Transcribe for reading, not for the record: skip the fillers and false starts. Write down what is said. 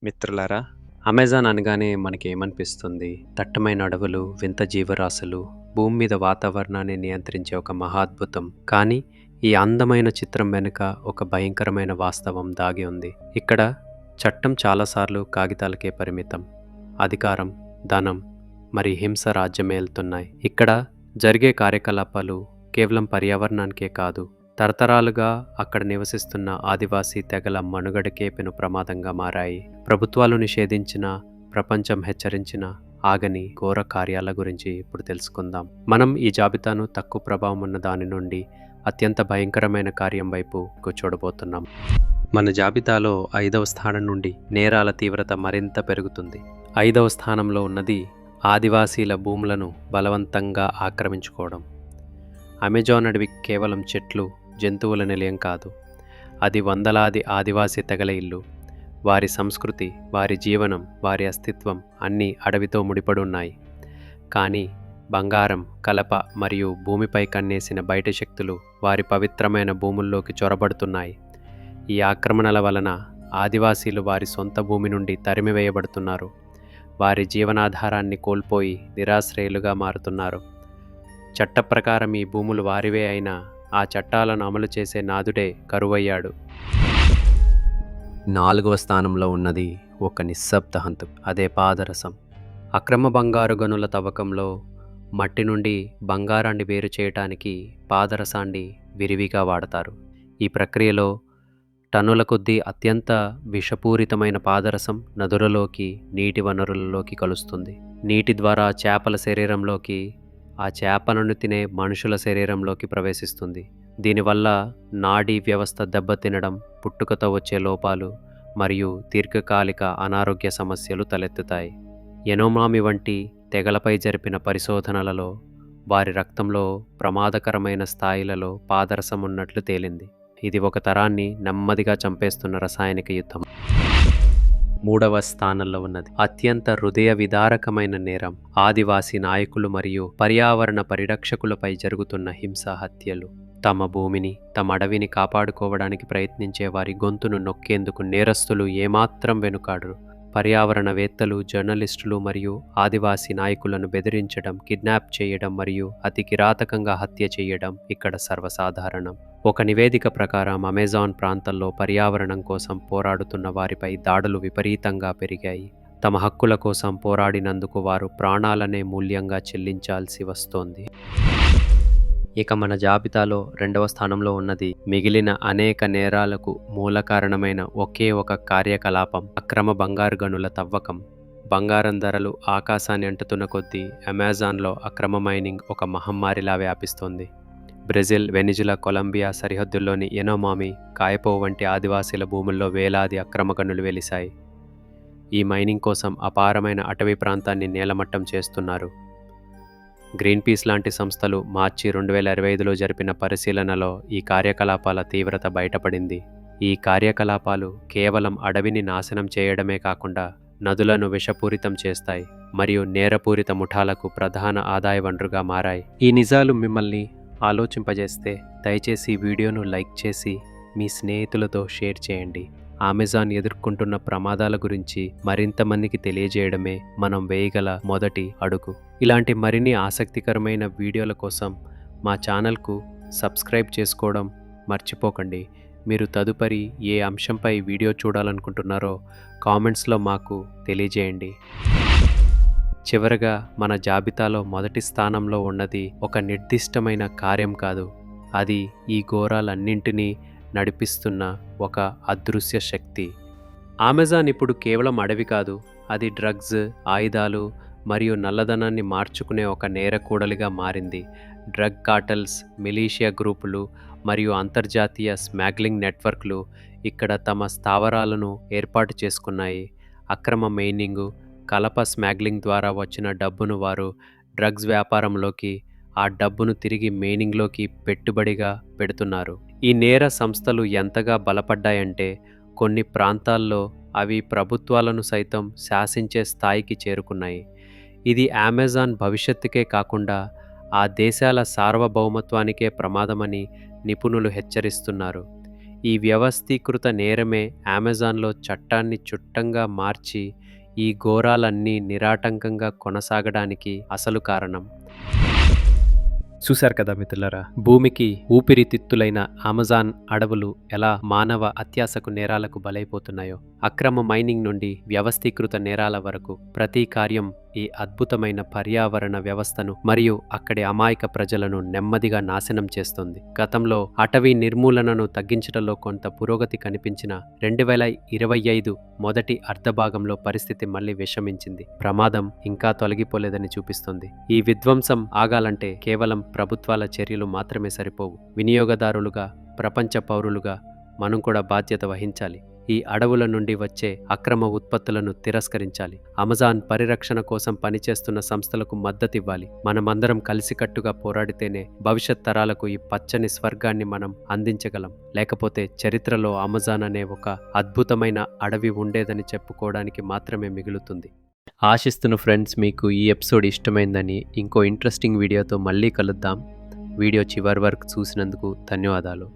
మిత్రులారా, అమెజాన్ అనగానే మనకేమనిపిస్తుంది? దట్టమైన అడవులు, వింత జీవరాశులు, భూమి మీద వాతావరణాన్ని నియంత్రించే ఒక మహాద్భుతం. కానీ ఈ అందమైన చిత్రం వెనుక ఒక భయంకరమైన వాస్తవం దాగి ఉంది. ఇక్కడ చట్టం చాలాసార్లు కాగితాలకే పరిమితం. అధికారం, ధనం, మరి హింస రాజ్యమేలుతున్నాయి. ఇక్కడ జరిగే కార్యకలాపాలు కేవలం పర్యావరణానికే కాదు, తరతరాలుగా అక్కడ నివసిస్తున్న ఆదివాసీ తెగల మనుగడకే పెను ప్రమాదంగా మారాయి. ప్రభుత్వాలు నిషేధించిన, ప్రపంచం హెచ్చరించిన ఆగని ఘోర కార్యాల గురించి ఇప్పుడు తెలుసుకుందాం. మనం ఈ జాబితాను తక్కువ ప్రభావం ఉన్న దాని నుండి అత్యంత భయంకరమైన కార్యం వైపు చూడబోతున్నాం. మన జాబితాలో 5వ స్థానం నుండి నేరాల తీవ్రత మరింత పెరుగుతుంది. 5వ స్థానంలో ఉన్నది ఆదివాసీల భూములను బలవంతంగా ఆక్రమించుకోవడం. అమెజాన్ అడవి కేవలం చెట్లు, జంతువుల నిలయం కాదు. అది వందలాది ఆదివాసీ తెగల ఇల్లు. వారి సంస్కృతి, వారి జీవనం, వారి అస్తిత్వం అన్నీ అడవితో ముడిపడి ఉన్నాయి. కానీ బంగారం, కలప మరియు భూమిపై కన్నేసిన బయట శక్తులు వారి పవిత్రమైన భూముల్లోకి చొరబడుతున్నాయి. ఈ ఆక్రమణల వలన ఆదివాసీలు వారి సొంత భూమి నుండి తరిమివేయబడుతున్నారు. వారి జీవనాధారాన్ని కోల్పోయి నిరాశ్రయులుగా మారుతున్నారు. చట్ట ప్రకారం ఈ భూములు వారివే అయినా ఆ చట్టాలను అమలు చేసే నాథుడే కరువయ్యాడు. 4వ స్థానంలో ఉన్నది ఒక నిశ్శబ్ద హంతు. అదే పాదరసం. అక్రమ బంగారు గనుల తవ్వకంలో మట్టి నుండి బంగారాన్ని వేరు చేయటానికి పాదరసాన్ని విరివిగా వాడతారు. ఈ ప్రక్రియలో టన్నుల కొద్దీ అత్యంత విషపూరితమైన పాదరసం నదులలోకి, నీటి వనరులలోకి కలుస్తుంది. నీటి ద్వారా చేపల శరీరంలోకి, ఆ చేపలను తినే మనుషుల శరీరంలోకి ప్రవేశిస్తుంది. దీనివల్ల నాడీ వ్యవస్థ దెబ్బతినడం, పుట్టుకతో వచ్చే లోపాలు మరియు దీర్ఘకాలిక అనారోగ్య సమస్యలు తలెత్తుతాయి. ఎనోమామి వంటి తెగలపై జరిపిన పరిశోధనలలో వారి రక్తంలో ప్రమాదకరమైన స్థాయిలలో పాదరసం ఉన్నట్లు తేలింది. ఇది ఒక తరాన్ని నెమ్మదిగా చంపేస్తున్న రసాయనిక యుద్ధం. 3వ స్థానంలో ఉన్నది అత్యంత హృదయ విదారకమైన నేరం. ఆదివాసీ నాయకులు మరియు పర్యావరణ పరిరక్షకులపై జరుగుతున్న హింస, హత్యలు. తమ భూమిని, తమ అడవిని కాపాడుకోవడానికి ప్రయత్నించే వారి గొంతును నొక్కేందుకు నేరస్తులు ఏమాత్రం వెనుకాడరు. పర్యావరణవేత్తలు, జర్నలిస్టులు మరియు ఆదివాసీ నాయకులను బెదిరించడం, కిడ్నాప్ చేయడం మరియు అతి కిరాతకంగా హత్య చేయడం ఇక్కడ సర్వసాధారణం. ఒక నివేదిక ప్రకారం అమెజాన్ ప్రాంతంలో పర్యావరణం కోసం పోరాడుతున్న వారిపై దాడులు విపరీతంగా పెరిగాయి. తమ హక్కుల కోసం పోరాడినందుకు వారు ప్రాణాలనే మూల్యంగా చెల్లించాల్సి వస్తోంది. ఇక మన జాబితాలో 2వ స్థానంలో ఉన్నది మిగిలిన అనేక నేరాలకు మూల కారణమైన ఒకే ఒక కార్యకలాపం: అక్రమ బంగారు గనుల తవ్వకం. బంగారం ధరలు ఆకాశాన్ని అంటుతున్న కొద్దీ అమెజాన్లో అక్రమ మైనింగ్ ఒక మహమ్మారిలా వ్యాపిస్తోంది. బ్రెజిల్, వెనిజులా, కొలంబియా సరిహద్దుల్లోని ఎనోమామి, కాయపో వంటి ఆదివాసీల భూముల్లో వేలాది అక్రమ గనులు వెలిశాయి. ఈ మైనింగ్ కోసం అపారమైన అటవీ ప్రాంతాన్ని నేలమట్టం చేస్తున్నారు. గ్రీన్పీస్ లాంటి సంస్థలు మార్చి 2025లో జరిపిన పరిశీలనలో ఈ కార్యకలాపాల తీవ్రత బయటపడింది. ఈ కార్యకలాపాలు కేవలం అడవిని నాశనం చేయడమే కాకుండా నదులను విషపూరితం చేస్తాయి మరియు నేరపూరిత ముఠాలకు ప్రధాన ఆదాయ వనరుగా మారాయి. ఈ నిజాలు మిమ్మల్ని ఆలోచింపజేస్తే దయచేసి ఈ వీడియోను లైక్ చేసి మీ స్నేహితులతో షేర్ చేయండి. అమెజాన్ ఎదుర్కొంటున్న ప్రమాదాల గురించి మరింత మందికి తెలియజేయడమే మనం వేయగల మొదటి అడుగు. ఇలాంటి మరిన్ని ఆసక్తికరమైన వీడియోల కోసం మా ఛానల్కు సబ్స్క్రైబ్ చేసుకోవడం మర్చిపోకండి. మీరు తదుపరి ఏ అంశంపై వీడియో చూడాలనుకుంటున్నారో కామెంట్స్లో మాకు తెలియజేయండి. చివరగా మన జాబితాలో మొదటి స్థానంలో ఉన్నది ఒక నిర్దిష్టమైన కార్యం కాదు, అది ఈ ఘోరాలన్నింటినీ నడిపిస్తున్న ఒక అదృశ్య శక్తి. అమెజాన్ ఇప్పుడు కేవలం అడవి కాదు, అది డ్రగ్స్, ఆయుధాలు మరియు నల్లధనాన్ని మార్చుకునే ఒక నేరకూడలిగా మారింది. డ్రగ్ కార్టెల్స్, మిలీషియా గ్రూపులు మరియు అంతర్జాతీయ స్మాగ్లింగ్ నెట్వర్క్లు ఇక్కడ తమ స్థావరాలను ఏర్పాటు చేసుకున్నాయి. అక్రమ మైనింగు, కలప స్మాగ్లింగ్ ద్వారా వచ్చిన డబ్బును వారు డ్రగ్స్ వ్యాపారంలోకి, ఆ డబ్బును తిరిగి మైనింగ్లోకి పెట్టుబడిగా పెడుతున్నారు. ఈ నేర సంస్థలు ఎంతగా బలపడ్డాయంటే కొన్ని ప్రాంతాల్లో అవి ప్రభుత్వాలను సైతం శాసించే స్థాయికి చేరుకున్నాయి. ఇది అమెజాన్ భవిష్యత్తుకే కాకుండా ఆ దేశాల సార్వభౌమత్వానికే ప్రమాదమని నిపుణులు హెచ్చరిస్తున్నారు. ఈ వ్యవస్థీకృత నేరమే అమెజాన్‌లో చట్టాన్ని చుట్టంగా మార్చి ఈ ఘోరాలన్నీ నిరాటంకంగా కొనసాగడానికి అసలు కారణం. చూశారు కదా మిత్రులారా, భూమికి ఊపిరితిత్తులైన అమెజాన్ అడవులు ఎలా మానవ అత్యాశకు నేరాలకు బలైపోతున్నాయో, అక్రమ మైనింగ్ నుండి వ్యవస్థీకృత నేరాల వరకు ప్రతి కార్యం ఈ అద్భుతమైన పర్యావరణ వ్యవస్థను మరియు అక్కడి అమాయక ప్రజలను నెమ్మదిగా నాశనం చేస్తుంది. గతంలో అటవీ నిర్మూలనను తగ్గించడంలో కొంత పురోగతి కనిపించిన 2025 మొదటి అర్ధభాగంలో పరిస్థితి మళ్లీ విషమించింది. ప్రమాదం ఇంకా తొలగిపోలేదని చూపిస్తుంది. ఈ విధ్వంసం ఆగాలంటే కేవలం ప్రభుత్వాల చర్యలు మాత్రమే సరిపోవు. వినియోగదారులుగా, ప్రపంచ పౌరులుగా మనం కూడా బాధ్యత వహించాలి. ఈ అడవుల నుండి వచ్చే అక్రమ ఉత్పత్తులను తిరస్కరించాలి. అమెజాన్ పరిరక్షణ కోసం పనిచేస్తున్న సంస్థలకు మద్దతివ్వాలి. మనమందరం కలిసికట్టుగా పోరాడితేనే భవిష్యత్ తరాలకు ఈ పచ్చని స్వర్గాన్ని మనం అందించగలం. లేకపోతే చరిత్రలో అమెజాన్ అనే ఒక అద్భుతమైన అడవి ఉండేదని చెప్పుకోవడానికి మాత్రమే మిగులుతుంది. ఆశిస్తున్న ఫ్రెండ్స్, మీకు ఈ ఎపిసోడ్ ఇష్టమైందని. ఇంకో ఇంట్రెస్టింగ్ వీడియోతో మళ్ళీ కలుద్దాం. వీడియో చివరి వరకు చూసినందుకు ధన్యవాదాలు.